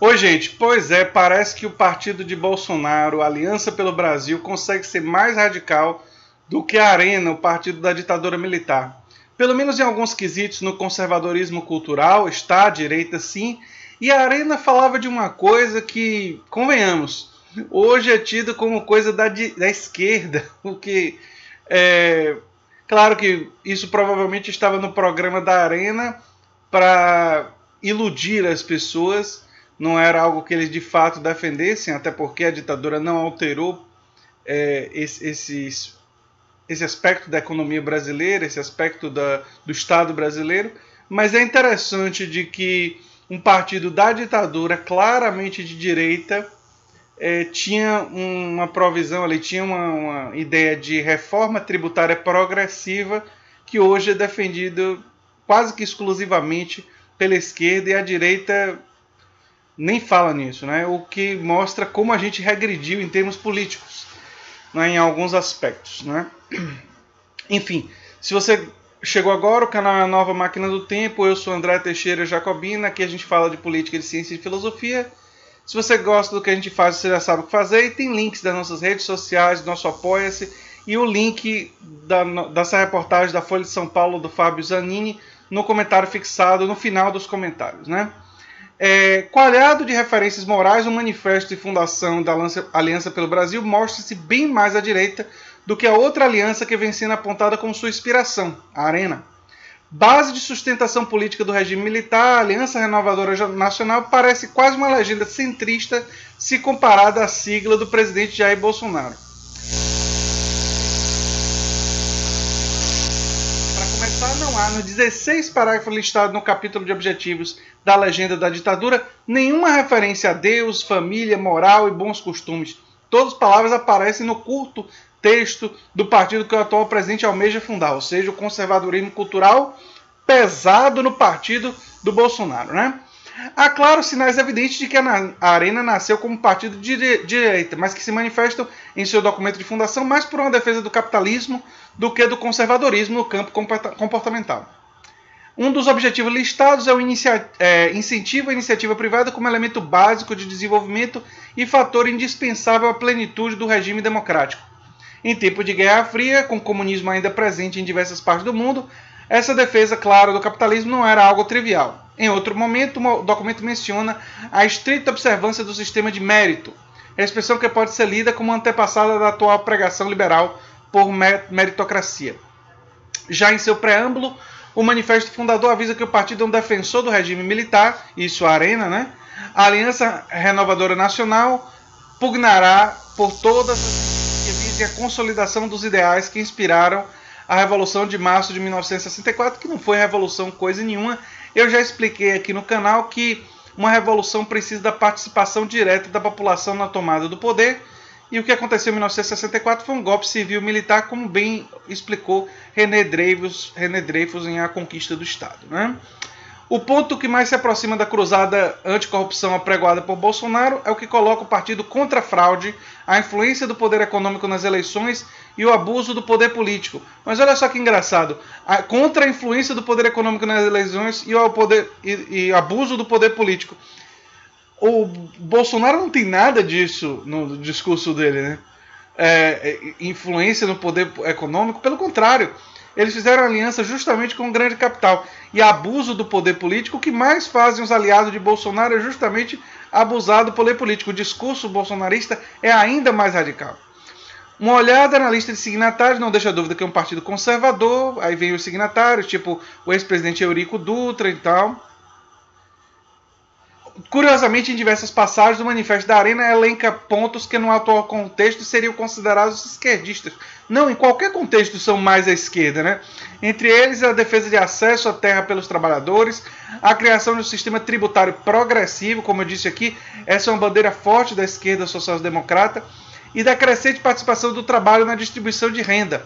Oi, gente. Pois é, parece que o partido de Bolsonaro, a Aliança pelo Brasil, consegue ser mais radical do que a Arena, o partido da ditadura militar. Pelo menos em alguns quesitos no conservadorismo cultural, está à direita sim, e a Arena falava de uma coisa que, convenhamos, hoje é tido como coisa da esquerda, o que é. Claro que isso provavelmente estava no programa da Arena para iludir as pessoas, não era algo que eles de fato defendessem, até porque a ditadura não alterou esse aspecto da economia brasileira, esse aspecto do Estado brasileiro, mas é interessante de que um partido da ditadura, claramente de direita, tinha uma provisão ali, tinha uma ideia de reforma tributária progressiva que hoje é defendido quase que exclusivamente pela esquerda, e a direita nem fala nisso, né? O que mostra como a gente regrediu em termos políticos, né? Em alguns aspectos, né? Enfim, se você chegou agora, o canal é a Nova Máquina do Tempo, eu sou André Teixeira Jacobina, aqui a gente fala de política, de ciência e de filosofia. Se você gosta do que a gente faz, você já sabe o que fazer, e tem links das nossas redes sociais, do nosso Apoia-se, e o link dessa reportagem da Folha de São Paulo, do Fábio Zanini, no comentário fixado no final dos comentários, né? Coalhado de referências morais, o manifesto de fundação da Aliança pelo Brasil mostra-se bem mais à direita do que a outra aliança que vem sendo apontada como sua inspiração, a Arena. Base de sustentação política do regime militar, a Aliança Renovadora Nacional parece quase uma legenda centrista se comparada à sigla do presidente Jair Bolsonaro. Para começar, não há nos 16 parágrafos listados no capítulo de objetivos da legenda da ditadura nenhuma referência a Deus, família, moral e bons costumes. Todas as palavras aparecem no curto texto do partido que o atual presidente almeja fundar, ou seja, o conservadorismo cultural pesado no partido do Bolsonaro, né? Há, claro, sinais evidentes de que a Arena nasceu como partido de direita, mas que se manifestam em seu documento de fundação mais por uma defesa do capitalismo do que do conservadorismo no campo comportamental. Um dos objetivos listados é o incentivo à iniciativa privada como elemento básico de desenvolvimento e fator indispensável à plenitude do regime democrático. Em tempo de Guerra Fria, com o comunismo ainda presente em diversas partes do mundo, essa defesa, claro, do capitalismo não era algo trivial. Em outro momento, o documento menciona a estrita observância do sistema de mérito, expressão que pode ser lida como antepassada da atual pregação liberal por meritocracia. Já em seu preâmbulo, o manifesto fundador avisa que o partido é um defensor do regime militar, isso a Arena, né? A Aliança Renovadora Nacional pugnará por todas as que visem a consolidação dos ideais que inspiraram a Revolução de Março de 1964, que não foi revolução coisa nenhuma. Eu já expliquei aqui no canal que uma revolução precisa da participação direta da população na tomada do poder, e o que aconteceu em 1964 foi um golpe civil-militar, como bem explicou René Dreyfus em A Conquista do Estado, né? O ponto que mais se aproxima da cruzada anticorrupção apregoada por Bolsonaro é o que coloca o partido contra a fraude, a influência do poder econômico nas eleições e o abuso do poder político. Mas olha só que engraçado, contra a influência do poder econômico nas eleições e o abuso do poder político. O Bolsonaro não tem nada disso no discurso dele, né? Influência no poder econômico, pelo contrário. Eles fizeram aliança justamente com o grande capital. E abuso do poder político, o que mais fazem os aliados de Bolsonaro é justamente abusar do poder político. O discurso bolsonarista é ainda mais radical. Uma olhada na lista de signatários não deixa dúvida que é um partido conservador. Aí vem os signatários, tipo o ex-presidente Eurico Dutra e tal. Curiosamente, em diversas passagens, o Manifesto da Arena elenca pontos que no atual contexto seriam considerados esquerdistas. Não, em qualquer contexto são mais à esquerda, né? Entre eles, a defesa de acesso à terra pelos trabalhadores, a criação de um sistema tributário progressivo, como eu disse aqui, essa é uma bandeira forte da esquerda social-democrata, e da crescente participação do trabalho na distribuição de renda.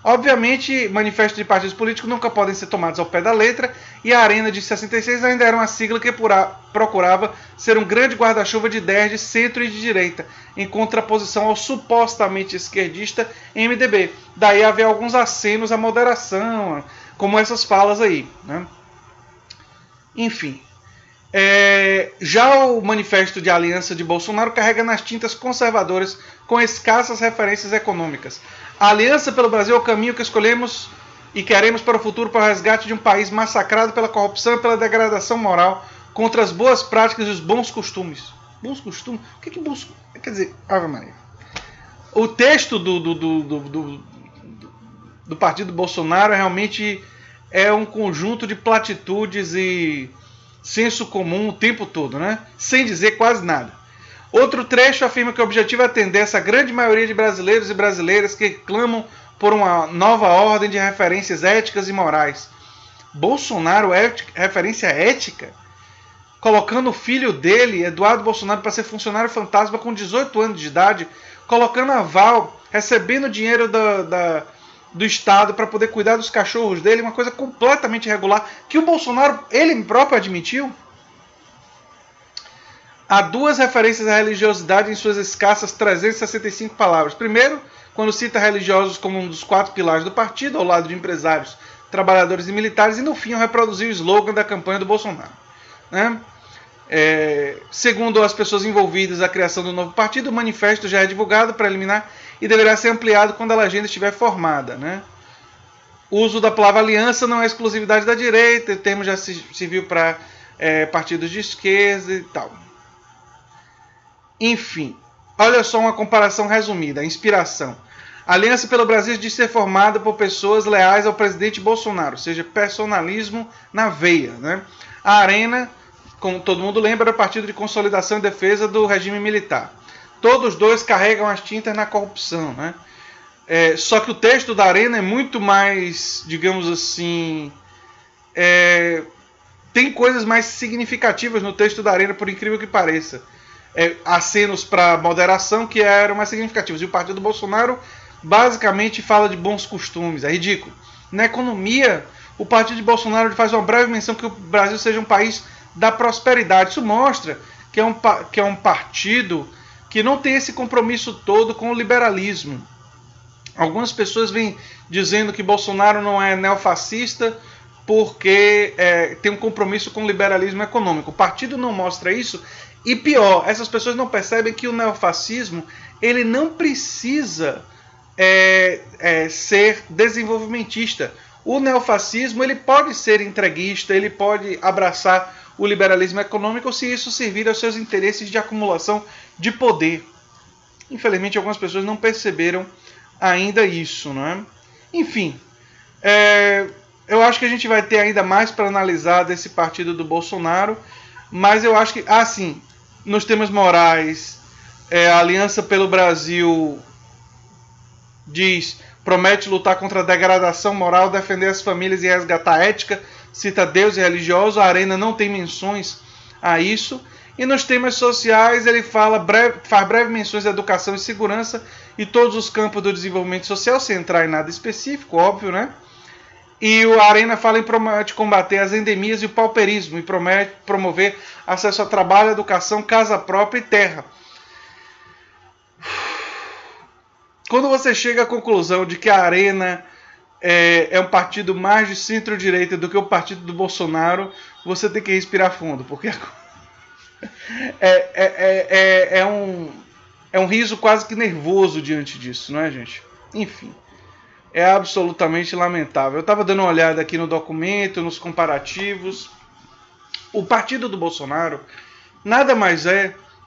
Obviamente, manifestos de partidos políticos nunca podem ser tomados ao pé da letra, e a Arena de 66 ainda era uma sigla que procurava ser um grande guarda-chuva de ideias de centro e de direita, em contraposição ao supostamente esquerdista MDB. Daí havia alguns acenos à moderação, como essas falas aí, né? Enfim, Já o manifesto de aliança de Bolsonaro carrega nas tintas conservadoras com escassas referências econômicas. A aliança pelo Brasil é o caminho que escolhemos e queremos para o futuro, para o resgate de um país massacrado pela corrupção e pela degradação moral, contra as boas práticas e os bons costumes. Bons costumes? O que é bons? Quer dizer, Ave Maria. O texto do partido Bolsonaro realmente é um conjunto de platitudes e senso comum o tempo todo, né? Sem dizer quase nada. Outro trecho afirma que o objetivo é atender essa grande maioria de brasileiros e brasileiras que clamam por uma nova ordem de referências éticas e morais. Bolsonaro é referência ética? Colocando o filho dele, Eduardo Bolsonaro, para ser funcionário fantasma com 18 anos de idade, colocando aval, recebendo dinheiro do Estado para poder cuidar dos cachorros dele, uma coisa completamente irregular, que o Bolsonaro, ele próprio admitiu. Há duas referências à religiosidade em suas escassas 365 palavras. Primeiro, quando cita religiosos como um dos 4 pilares do partido, ao lado de empresários, trabalhadores e militares, e no fim reproduziu o slogan da campanha do Bolsonaro, né? Segundo as pessoas envolvidas na criação do novo partido, o manifesto já é divulgado preliminar e deverá ser ampliado quando a legenda estiver formada, né? O uso da palavra aliança não é exclusividade da direita, o termo já se viu para partidos de esquerda e tal. Enfim, olha só uma comparação resumida, a inspiração. A Aliança pelo Brasil diz ser formada por pessoas leais ao presidente Bolsonaro, ou seja, personalismo na veia, né? A Arena, como todo mundo lembra, era o Partido de Consolidação e Defesa do Regime Militar. Todos dois carregam as tintas na corrupção, né? Só que o texto da Arena é muito mais, digamos assim, tem coisas mais significativas no texto da Arena, por incrível que pareça. Acenos para moderação que eram mais significativos. E o Partido Bolsonaro basicamente fala de bons costumes. É ridículo. Na economia, o Partido de Bolsonaro faz uma breve menção que o Brasil seja um país da prosperidade. Isso mostra que é um partido que não tem esse compromisso todo com o liberalismo. Algumas pessoas vêm dizendo que Bolsonaro não é neofascista porque tem um compromisso com o liberalismo econômico. O partido não mostra isso. E pior, essas pessoas não percebem que o neofascismo ele não precisa ser desenvolvimentista. O neofascismo ele pode ser entreguista, ele pode abraçar o liberalismo econômico se isso servir aos seus interesses de acumulação de poder. Infelizmente, algumas pessoas não perceberam ainda isso, não é? Enfim, eu acho que a gente vai ter ainda mais para analisar desse partido do Bolsonaro, mas eu acho que, sim, nos temas morais, a Aliança pelo Brasil promete lutar contra a degradação moral, defender as famílias e resgatar a ética, cita Deus e religioso. A Arena não tem menções a isso. E nos temas sociais ele faz breves menções à educação e segurança e todos os campos do desenvolvimento social, sem entrar em nada específico, óbvio, né? E a Arena promete combater as endemias e o pauperismo e promete promover acesso a trabalho, educação, casa própria e terra. Quando você chega à conclusão de que a Arena é um partido mais de centro-direita do que o partido do Bolsonaro, você tem que respirar fundo, porque é um riso quase que nervoso diante disso, não é, gente? Enfim, é absolutamente lamentável. Eu estava dando uma olhada aqui no documento, nos comparativos. O partido do Bolsonaro nada mais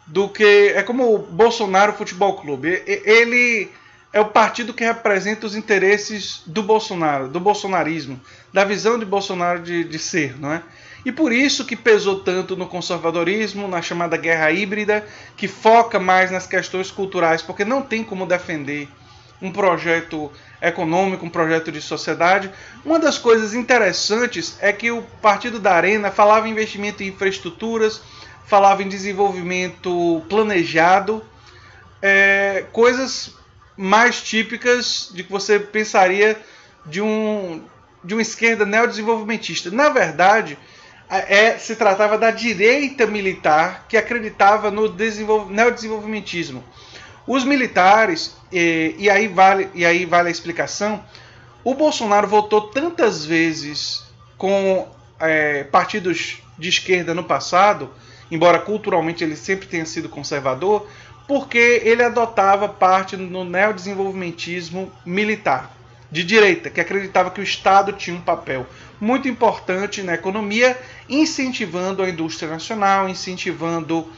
do que... É como o Bolsonaro Futebol Clube. Ele é o partido que representa os interesses do Bolsonaro, do bolsonarismo, da visão de Bolsonaro de ser, não é? E por isso que pesou tanto no conservadorismo, na chamada guerra híbrida, que foca mais nas questões culturais, porque não tem como defender um projeto econômico, um projeto de sociedade. Uma das coisas interessantes é que o Partido da Arena falava em investimento em infraestruturas, falava em desenvolvimento planejado, coisas mais típicas de que você pensaria de uma esquerda neodesenvolvimentista. Na verdade, se tratava da direita militar que acreditava no neodesenvolvimentismo. Os militares, e aí vale a explicação, o Bolsonaro votou tantas vezes com partidos de esquerda no passado, embora culturalmente ele sempre tenha sido conservador, porque ele adotava parte no neodesenvolvimentismo militar, de direita, que acreditava que o Estado tinha um papel muito importante na economia, incentivando a indústria nacional, incentivando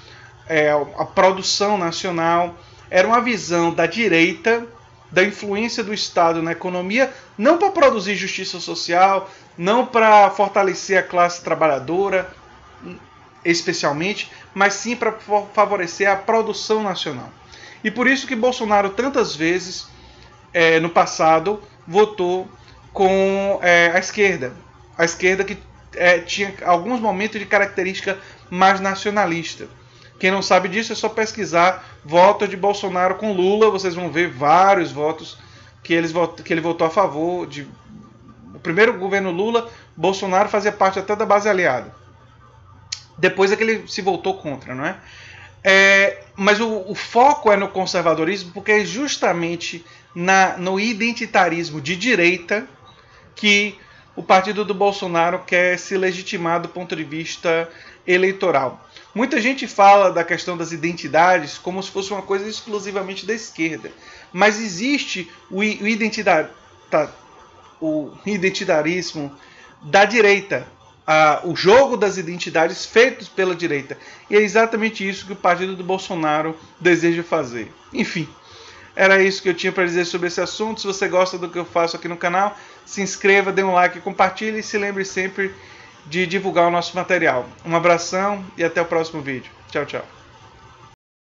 a produção nacional. Era uma visão da direita, da influência do Estado na economia, não para produzir justiça social, não para fortalecer a classe trabalhadora, especialmente, mas sim para favorecer a produção nacional. E por isso que Bolsonaro tantas vezes, no passado, votou com a esquerda. A esquerda que tinha alguns momentos de característica mais nacionalista. Quem não sabe disso é só pesquisar voto de Bolsonaro com Lula, vocês vão ver vários votos que ele votou a favor. O primeiro governo Lula, Bolsonaro fazia parte até da base aliada. Depois é que ele se voltou contra, não é? Mas o foco é no conservadorismo, porque é justamente no identitarismo de direita que o partido do Bolsonaro quer se legitimar do ponto de vista eleitoral. Muita gente fala da questão das identidades como se fosse uma coisa exclusivamente da esquerda, mas existe o identitarismo da direita, o jogo das identidades feitos pela direita. E é exatamente isso que o partido do Bolsonaro deseja fazer. Enfim, era isso que eu tinha para dizer sobre esse assunto. Se você gosta do que eu faço aqui no canal, se inscreva, dê um like, compartilhe e se lembre sempre de divulgar o nosso material. Um abração e até o próximo vídeo. Tchau, tchau.